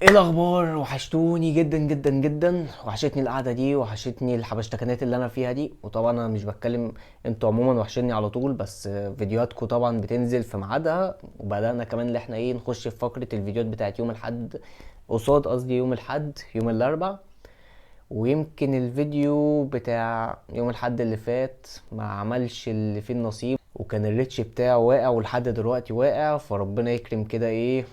ايه الاخبار؟ وحشتوني جدا جدا جدا. وحشتني القعده دي، وحشتني الحبشتكنات اللي انا فيها دي. وطبعا انا مش بتكلم، انتوا عموما وحشني على طول، بس فيديوهاتكم طبعا بتنزل في ميعادها. وبدانا كمان اللي احنا نخش في فقره الفيديوهات بتاعت يوم الاحد، قصدي يوم الاحد، يوم الاربع. ويمكن الفيديو بتاع يوم الاحد اللي فات ما عملش اللي فيه النصيب، وكان الريتش بتاعه واقع ولحد دلوقتي واقع. فربنا يكرم كده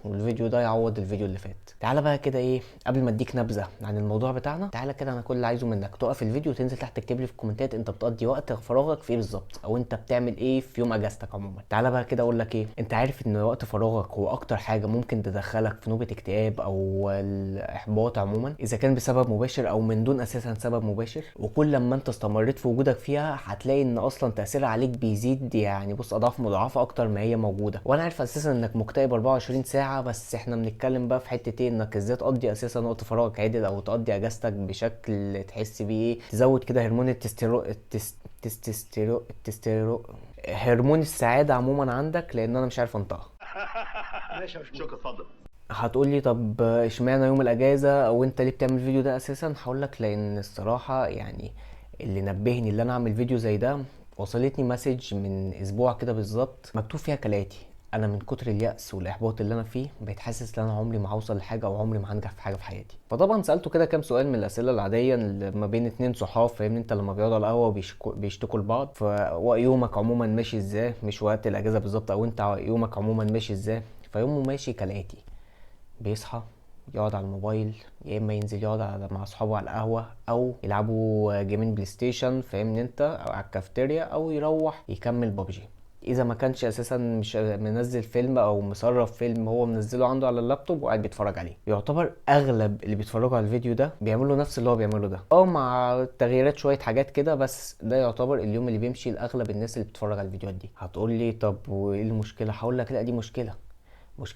والفيديو ده يعوض الفيديو اللي فات. تعالى بقى كده قبل ما اديك نبذه عن الموضوع بتاعنا، تعالى كده انا كل اللي عايزه منك تقف الفيديو وتنزل تحت تكتب لي في الكومنتات انت بتقضي وقت فراغك في ايه بالظبط، او انت بتعمل ايه في يوم اجازتك عموما. تعالى بقى كده اقول لك انت عارف ان وقت فراغك هو اكتر حاجه ممكن تدخلك في نوبه اكتئاب او الاحباط عموما، اذا كان بسبب مباشر او من دون اساسا سبب مباشر. وكل لما انت استمريت في وجودك فيها هتلاقي ان اصلا تاثيرها عليك بيزيد، بص اضعاف مضاعفه اكتر ما هي موجوده. وانا عارف اساسا انك مكتئب 24 ساعه، بس احنا بنتكلم بقى في حته انك ازاي تقضي اساسا وقت فراغك عادل، او تقضي اجازتك بشكل تحس بيه تزود كده هرمون التستيرو هرمون السعاده عموما عندك، لان انا مش عارف انطقها. ماشي يا باشمهندس. شكرا، اتفضل. هتقول لي طب اشمعنى يوم الاجازه، او انت ليه بتعمل الفيديو ده اساسا؟ هقول لك لان الصراحه اللي نبهني ان انا اعمل فيديو زي ده، وصلتني مسج من اسبوع كده بالظبط مكتوب فيها كالاتي: انا من كتر اليأس والاحباط اللي انا فيه بقيت حاسس ان انا عمري ما هوصل لحاجه، او عمري ما هنجح في حاجه في حياتي. فطبعا سالته كده كام سؤال من الاسئله العاديه اللي ما بين اتنين صحاب، فاهمني انت لما بيقعدوا على القهوه بيشتكوا لبعض. فيومك عموما ماشي ازاي، مش وقت الاجازه بالظبط، او انت يومك عموما ماشي ازاي. فيومه ماشي كالاتي: بيصحى، يقعد على الموبايل، يا اما ينزل يقعد مع اصحابه على القهوه، او يلعبوا جيمين بلاي ستيشن، فاهمني انت، او على الكافتيريا، او يروح يكمل بابجي. اذا ما كانش اساسا مش منزل فيلم او مصرف فيلم هو منزله عنده على اللابتوب وقاعد بيتفرج عليه. يعتبر اغلب اللي بيتفرجوا على الفيديو ده بيعملوا نفس اللي هو بيعمله ده، مع تغييرات شويه حاجات كده، بس ده يعتبر اليوم اللي بيمشي لاغلب الناس اللي بتتفرج على الفيديوهات دي. هتقول لي طب وايه المشكله؟ هقول لك لا، دي مشكلة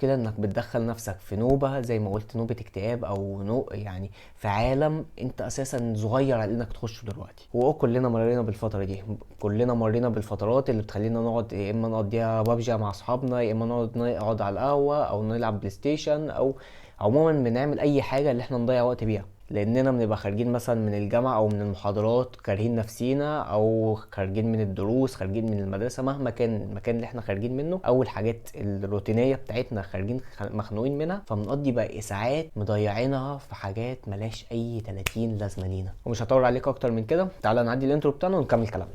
انك بتدخل نفسك في نوبة، زي ما قلت، نوبة اكتئاب، او في عالم انت اساسا صغير على انك تخشه دلوقتي. كلنا مرينا بالفترة دي، كلنا مرينا بالفترات اللي بتخلينا نقعد يا اما نقضيها بابجي مع اصحابنا، يا اما نقعد على القهوة، او نلعب بلاي ستيشن، او عموما بنعمل اي حاجة اللي احنا نضيع وقت بيها، لاننا بنبقى خارجين مثلا من الجامعه او من المحاضرات كارهين نفسينا، او خارجين من الدروس، خارجين من المدرسه، مهما كان المكان اللي احنا خارجين منه، او الحاجات الروتينيه بتاعتنا خارجين مخنوقين منها. فبنقضي بقى ساعات مضيعينها في حاجات ملاش اي 30 لازمه لينا. ومش هطول عليك اكتر من كده، تعالى نعدي الانترو بتاعنا ونكمل كلامنا.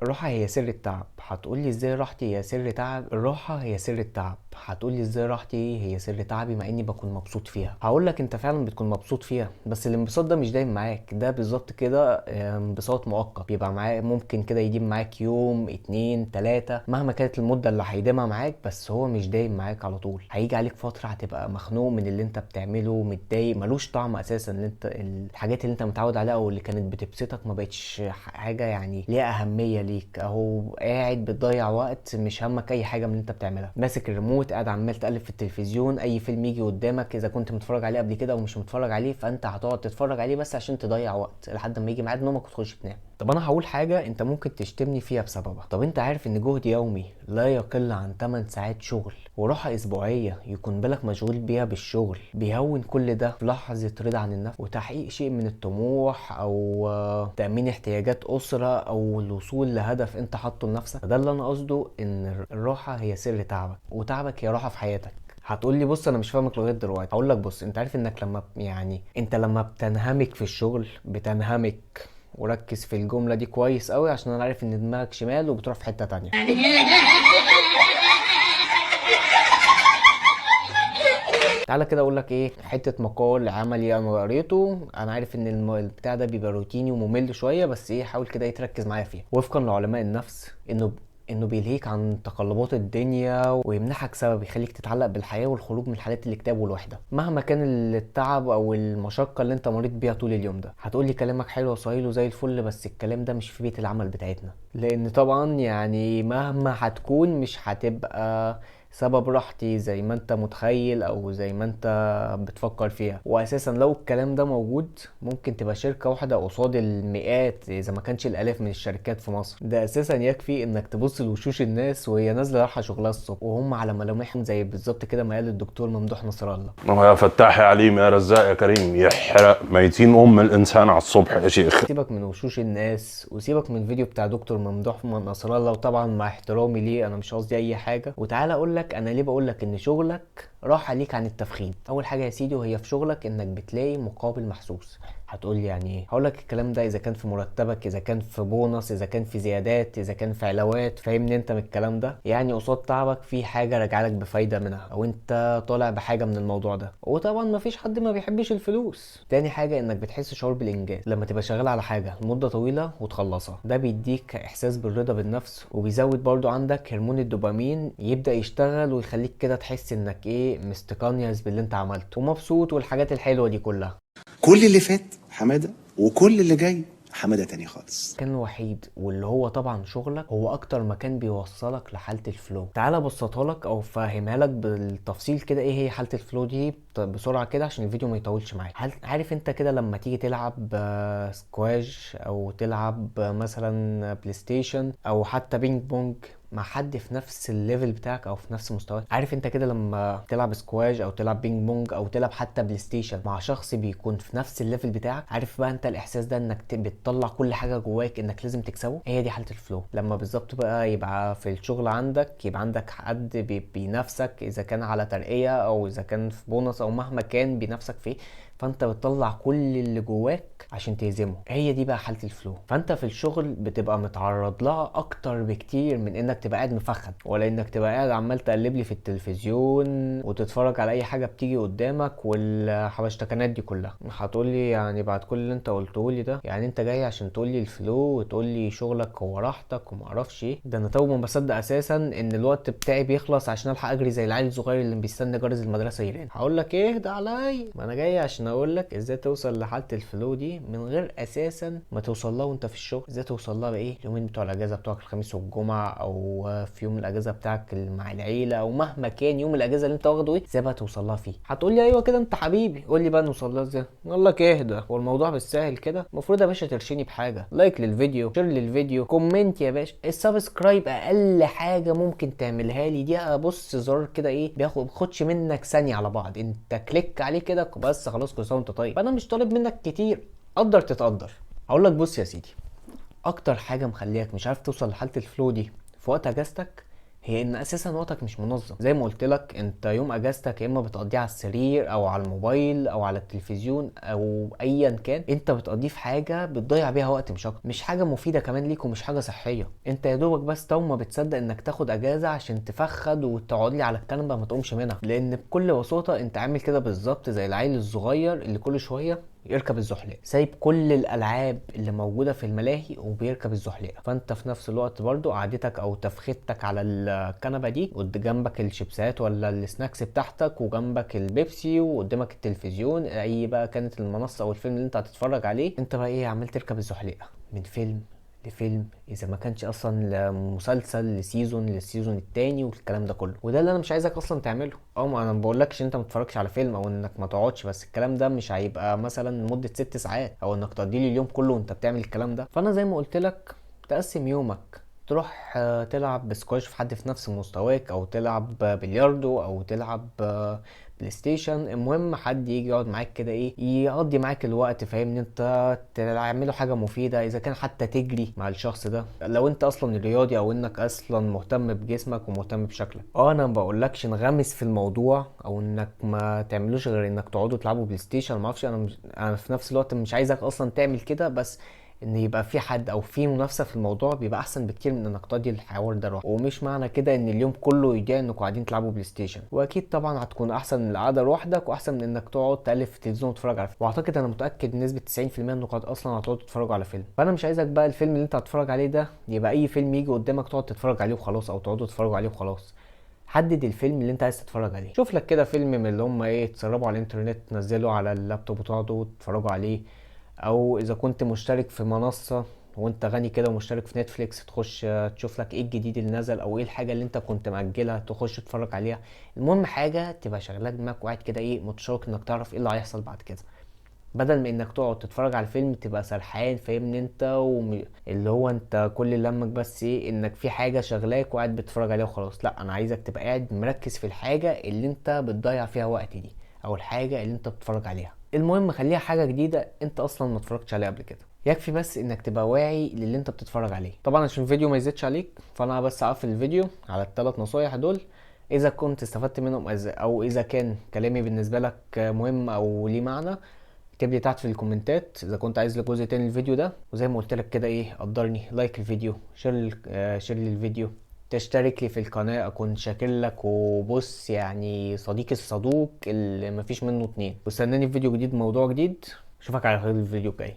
الراحة هي سر التعب. هتقولي ازاي راحتي هي سر تعب؟ الراحة هي سر التعب. هتقولي ازاي راحتي هي سر تعبي مع اني بكون مبسوط فيها؟ هقولك انت فعلا بتكون مبسوط فيها، بس الانبساط ده مش دايم معاك. ده بالظبط كده انبساط مؤقت، بيبقى معاك ممكن كده يديم معاك يوم اتنين تلاتة، مهما كانت المدة اللي هيديمها معاك، بس هو مش دايم معاك على طول. هيجي عليك فترة هتبقى مخنوق من اللي انت بتعمله، متضايق، ملوش طعم اساسا، اللي انت الحاجات اللي انت متعود عليها او اللي كانت بتبسطك ما بقتش حاجة ليها اهمية ليك، اهو قاعد بتضيع وقت، مش همك اي حاجه من اللي انت بتعملها، ماسك الريموت قاعد عمال تقلب في التلفزيون، اي فيلم يجي قدامك اذا كنت متفرج عليه قبل كده او مش متفرج عليه، فانت هتقعد تتفرج عليه بس عشان تضيع وقت لحد ما يجي ميعاد نومك وتخش تنام. طب انا هقول حاجه انت ممكن تشتمني فيها بسببها. طب انت عارف ان جهد يومي لا يقل عن 8 ساعات شغل، وراحه اسبوعيه يكون بالك مشغول بيها بالشغل، بيهون كل ده في لحظه رضا عن النفس وتحقيق شيء من الطموح، او تامين احتياجات اسره، او الوصول لهدف انت حاطه لنفسك؟ ده اللي انا قصده، ان الراحه هي سر تعبك، وتعبك هي راحه في حياتك. هتقول لي بص انا مش فاهمك لغايه دلوقتي. هقول لك بص، انت عارف انك لما انت لما بتنهمك في الشغل، بتنهمك، وركز في الجمله دي كويس قوي عشان انا عارف ان دماغك شمال وبتروح في حته تانية. تعالى كده اقول لك حته مقال عملي انا قريته. انا عارف ان البتاع ده بيبقى روتيني وممل شويه، بس حاول كده تركز معايا فيه. وفقا لعلماء النفس، انه بيلهيك عن تقلبات الدنيا، ويمنحك سبب يخليك تتعلق بالحياه والخروج من حالات الاكتئاب والوحده، مهما كان التعب او المشقه اللي انت مريت بيها طول اليوم ده. هتقولي كلامك حلو وصهيل وزي الفل، بس الكلام ده مش في بيئه العمل بتاعتنا. لان طبعا يعني مهما هتكون مش هتبقى سبب راحتي زي ما انت متخيل او زي ما انت بتفكر فيها. واساسا لو الكلام ده موجود ممكن تبقى شركة واحدة قصاد المئات اذا ما كانش الالاف من الشركات في مصر. ده اساسا يكفي انك تبص لوشوش الناس وهي نازلة رايحة شغلها الصبح وهم على ملامحهم زي بالظبط كده ما قال الدكتور ممدوح نصر الله. يا فتاح يا عليم يا رزاق يا كريم، يحرق ميتين الانسان على الصبح يا شيخ. سيبك من وشوش الناس وسيبك من الفيديو بتاع دكتور ممدوح من نصر الله، وطبعا مع احترامي ليه انا مش قصدي اي حاجه. وتعالى اقول لك انا ليه بقول لك ان شغلك راحه ليك عن التفخيم. اول حاجه يا سيدي وهي في شغلك انك بتلاقي مقابل محسوس. هتقول لي يعني ايه؟ هقول لك الكلام ده اذا كان في مرتبك، اذا كان في بونص، اذا كان في زيادات، اذا كان في علاوات. فاهمني انت من الكلام ده؟ يعني قصاد تعبك في حاجه راجعلك بفايده منها او انت طالع بحاجه من الموضوع ده. وطبعا مفيش حد ما بيحبش الفلوس. تاني حاجه انك بتحس شعور بالانجاز لما تبقى شغال على حاجه لمده طويله وتخلصها. ده بيديك احساس بالرضا بالنفس وبيزود برضو عندك هرمون الدوبامين يبدا يشتغل ويخليك كده تحس انك ايه مستقنيس باللي انت عملته ومبسوط والحاجات الحلوه دي كلها. كل اللي فات حمادة وكل اللي جاي حمادة تاني خالص. كان الوحيد واللي هو طبعا شغلك هو اكتر مكان بيوصلك لحالة الفلو. تعال ابسطها لك او فهمها لك بالتفصيل كده ايه هي حالة الفلو دي بسرعة كده عشان الفيديو ما يطولش معاك. عارف انت كده لما تيجي تلعب سكواش او تلعب مثلا بلاي ستيشن او حتى بينج بونج مع حد في نفس الليفل بتاعك او في نفس مستواك؟ عارف انت كده لما تلعب سكواش او تلعب بينج بونج او تلعب حتى بلاي ستيشن مع شخص بيكون في نفس الليفل بتاعك؟ عارف بقى انت الاحساس ده انك بتطلع كل حاجه جواك انك لازم تكسبه؟ هي دي حاله الفلو. لما بالظبط بقى يبقى في الشغل عندك يبقى عندك حد بينافسك اذا كان على ترقيه او اذا كان في بونص او مهما كان بينافسك فيه، فانت بتطلع كل اللي جواك عشان تهزمه. هي دي بقى حاله الفلو. فانت في الشغل بتبقى متعرض لها اكتر بكتير من انك تبقى قاعد مفخد ولا انك تبقى قاعد عمال تقلب لي في التلفزيون وتتفرج على اي حاجه بتيجي قدامك والحبشتكنات دي كلها. هتقول لي يعني بعد كل اللي انت قلته لي ده يعني انت جاي عشان تقول لي الفلو وتقول لي شغلك هو راحتك وما اعرفش ايه؟ ده انا تو ما بصدق اساسا ان الوقت بتاعي بيخلص عشان الحق اجري زي العيل الصغير اللي بيستنى جرس المدرسه يرن. هقول لك ايه ده عليا؟ ما انا جاي عشان اقول لك ازاي توصل لحاله الفلو دي من غير اساسا ما توصل لها وانت في الشغل. ازاي توصل لها بايه؟ اليومين بتوع الاجازه بتوعك الخميس والجمعه او في يوم الاجازه بتاعك مع العيله او مهما كان يوم الاجازه اللي انت واخده ايه، ازاي بقى توصل لها فيه؟ هتقول لي ايوه كده انت حبيبي، قول لي بقى نوصل لها ازاي. اقول لك اهدى، هو الموضوع بالسهل كده؟ المفروض يا باشا ترشيني بحاجه، لايك للفيديو، شير للفيديو، كومنت يا باشا، السبسكرايب اقل حاجه ممكن تعملها لي دي. بص زرار كده ايه بياخدش منك ثانيه على بعض، انت كليك عليه كده بس خلاص كل سنه وانت طيب. انا مش طالب منك كتير، قدر تتقدر. اقول لك بص يا سيدي، اكتر حاجه مخليك مش عارف توصل لحاله الفلو دي في وقت اجازتك هي ان اساسا وقتك مش منظم. زي ما قلت لك انت يوم اجازتك يا اما بتقضيه على السرير او على الموبايل او على التلفزيون او ايا كان، انت بتقضيه في حاجه بتضيع بيها وقت مش اكتر، مش حاجه مفيده كمان ليك ومش حاجه صحيه. انت يا دوبك بس تو ما بتصدق انك تاخد اجازه عشان تفخد وتقعد لي على الكنبه ما تقومش منها. لان بكل بساطه انت عامل كده بالظبط زي العيل الصغير اللي كل شويه يركب الزحليق، سايب كل الالعاب اللي موجوده في الملاهي وبيركب الزحليقه. فانت في نفس الوقت برضو قعدتك او تفختك على الكنبه دي جنبك الشيبسات ولا السناكس بتاعتك وجنبك البيبسي وقدامك التلفزيون اي بقى كانت المنصه او الفيلم اللي انت هتتفرج عليه، انت بقى ايه عمال تركب الزحليقه من فيلم لفيلم، اذا ما كانش اصلا مسلسل للسيزون التاني والكلام ده كله. وده اللي انا مش عايزك اصلا تعمله. ما انا ما بقولكش انت ما تتفرجش على فيلم او انك ما تقعدش، بس الكلام ده مش هيبقى مثلا مده 6 ساعات او انك تقضي لي اليوم كله وانت بتعمل الكلام ده. فانا زي ما قلت لك تقسم يومك، تروح تلعب سكواش في حد في نفس مستواك او تلعب بلياردو او تلعب بلاي ستيشن. المهم حد يجي يقعد معاك كده ايه يقضي معاك الوقت، فاهمني انت تعمله حاجه مفيده، اذا كان حتى تجري مع الشخص ده لو انت اصلا رياضي او انك اصلا مهتم بجسمك ومهتم بشكلك. انا ما بقولكش انغمس في الموضوع او انك ما تعملوش غير انك تقعدوا تلعبوا بلاي ستيشن ما اعرفش. انا في نفس الوقت مش عايزك اصلا تعمل كده، بس ان يبقى في حد او في منافسه في الموضوع بيبقى احسن بكتير من انك تقضي الحوار ده لوحدك. ومش معنى كده ان اليوم كله يضيع انكم قاعدين تلعبوا بلاي ستيشن، واكيد طبعا هتكون احسن من القعده لوحدك واحسن من انك تقعد تالف في التلفزيون وتتفرج على فيلم. واعتقد انا متاكد بنسبه 90% انكم اصلا هتقعدوا تتفرجوا على فيلم. فانا مش عايزك بقى الفيلم اللي انت هتتفرج عليه ده يبقى اي فيلم يجي قدامك تقعد تتفرج عليه وخلاص او تقعدوا تتفرجوا عليه وخلاص. حدد الفيلم اللي انت عايز تتفرج عليه. شوف لك كده فيلم من اللي هم ايه تسربوا على الانترنت تنزله على اللابتوب وتقعدوا تتفرجوا عليه، او اذا كنت مشترك في منصة وانت غني كده ومشترك في نتفليكس، تخش تشوف لك ايه الجديد اللي نزل او ايه الحاجه اللي انت كنت مأجلها تخش تتفرج عليها. المهم حاجه تبقى شغاله دماغك وقاعد كده ايه متشوق انك تعرف ايه اللي هيحصل بعد كده، بدل ما انك تقعد تتفرج على الفيلم تبقى سرحان فاهمني انت اللي هو انت كل اللي همك بس ايه انك في حاجه شغلاك وقاعد بتتفرج عليها وخلاص. لا، انا عايزك تبقى قاعد مركز في الحاجه اللي انت بتضيع فيها وقت دي، او الحاجه اللي انت بتتفرج عليها. المهم خليها حاجه جديده انت اصلا ما اتفرجتش عليها قبل كده. يكفي بس انك تبقى واعي للي انت بتتفرج عليه. طبعا عشان الفيديو ما يزيدش عليك، فانا بس هقفل الفيديو على الثلاث نصايح دول. اذا كنت استفدت منهم او اذا كان كلامي بالنسبه لك مهم او ليه معنى، اكتب لي تحت في الكومنتات اذا كنت عايز لك جزء تاني للفيديو ده. وزي ما قلت لك كده ايه، قدرني لايك الفيديو، شير لي الفيديو، تشترك لي في القناه، اكون شاكر لك. وبص يعني صديقي الصدوق اللي مفيش منه اتنين. واستناني في فيديو جديد موضوع جديد. اشوفك على خير الفيديو الجاي.